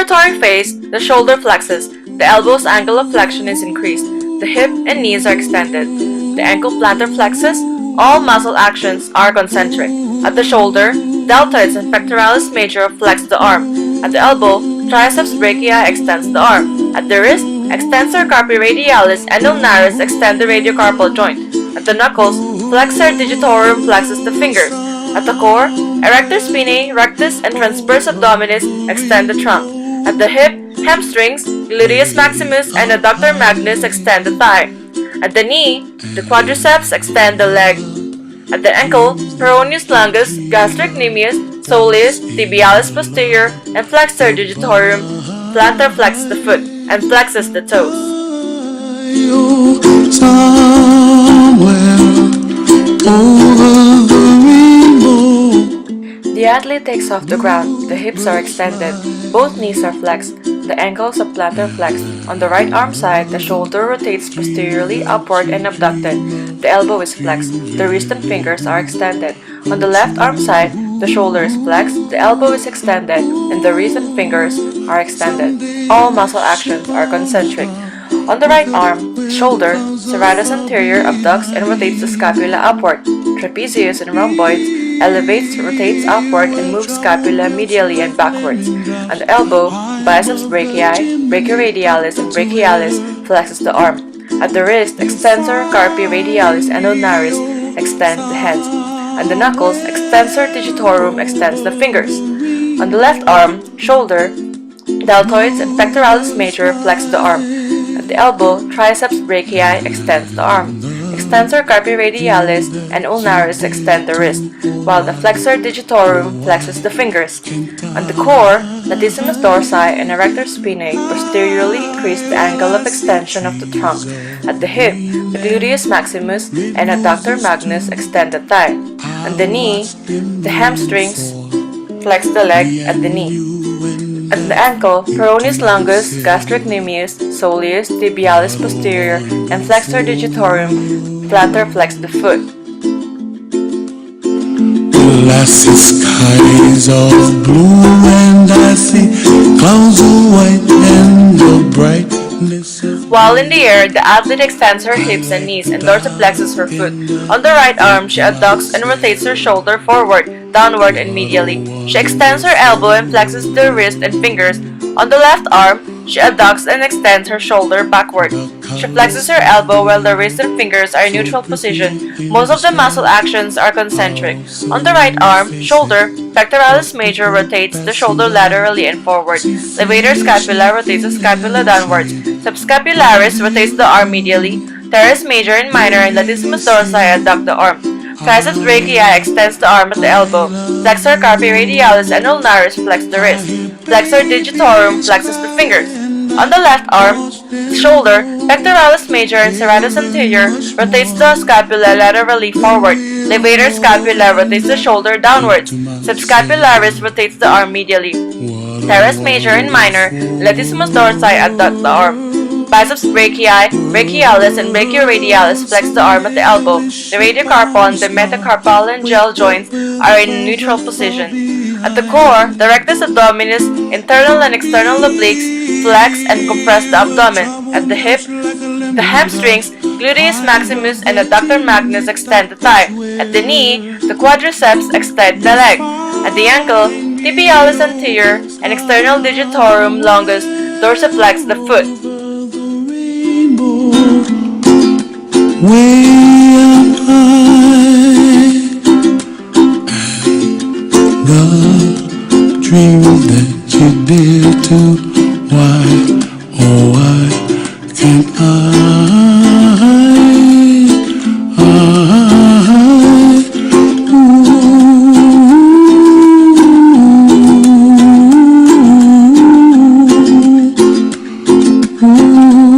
preparatory phase, the shoulder flexes, the elbow's angle of flexion is increased, the hip and knees are extended, the ankle plantar flexes, all muscle actions are concentric. At the shoulder, deltoids and pectoralis major flex the arm. At the elbow, triceps brachii extends the arm. At the wrist, extensor carpi radialis and ulnaris extend the radiocarpal joint. At the knuckles, flexor digitorum flexes the fingers. At the core, erector spinae, rectus, and transverse abdominis extend the trunk. At the hip, hamstrings, gluteus maximus, and adductor magnus extend the thigh. At the knee, the quadriceps extend the leg. At the ankle, peroneus longus, gastrocnemius, soleus, tibialis posterior, and flexor digitorum plantar flex the foot and flexes the toes. The athlete takes off the ground, the hips are extended, both knees are flexed, the ankles are plantar flexed. On the right arm side, the shoulder rotates posteriorly upward and abducted, the elbow is flexed, the wrist and fingers are extended. On the left arm side, the shoulder is flexed, the elbow is extended, and the wrist and fingers are extended. All muscle actions are concentric. On the right arm, the shoulder, serratus anterior abducts and rotates the scapula upward. Trapezius and rhomboids elevates, rotates upward, and moves scapula medially and backwards. On the elbow, biceps brachii, brachioradialis, and brachialis flexes the arm. At the wrist, extensor carpi radialis and ulnaris extend the hands. On the knuckles, extensor digitorum extends the fingers. On the left arm, shoulder, deltoids and pectoralis major flex the arm. At the elbow, triceps brachii extends the arm. Extensor carpi radialis and ulnaris extend the wrist, while the flexor digitorum flexes the fingers. On the core, latissimus dorsi and erector spinae posteriorly increase the angle of extension of the trunk. At the hip, the gluteus maximus and adductor magnus extend the thigh. On the knee, the hamstrings flex the leg at the knee. At the ankle, peroneus longus, gastrocnemius, soleus, tibialis posterior, and flexor digitorum plantar flex the foot. Glassy skies of blue and I see clouds of white and the brightness of... While in the air, the athlete extends her hips and knees and dorsiflexes her foot. On the right arm, she adducts and rotates her shoulder forward, downward, and medially. She extends her elbow and flexes the wrist and fingers. On the left arm, she adducts and extends her shoulder backward. She flexes her elbow while the wrist and fingers are in neutral position. Most of the muscle actions are concentric. On the right arm, shoulder, pectoralis major rotates the shoulder laterally and forward. Levator scapula rotates the scapula downwards. Subscapularis rotates the arm medially. Teres major and minor and latissimus dorsi adduct the arm. Triceps brachii extends the arm at the elbow. Flexor carpi radialis and ulnaris flex the wrist. Flexor digitorum flexes the fingers. On the left arm, shoulder, pectoralis major and serratus anterior rotates the scapula laterally forward. Levator scapula rotates the shoulder downwards. Subscapularis rotates the arm medially. Teres major and minor, latissimus dorsi adduct the arm. Biceps brachii, brachialis, and brachioradialis flex the arm at the elbow. The radiocarpal and the metacarpal joints are in neutral position. At the core, the rectus abdominis, internal and external obliques flex and compress the abdomen. At the hip, the hamstrings, gluteus maximus, and adductor magnus extend the thigh. At the knee, the quadriceps extend the leg. At the ankle, tibialis anterior and external digitorum longus dorsiflex the foot. Way up high, and the dream that you dare to, why, oh why can't I, ooh, ooh.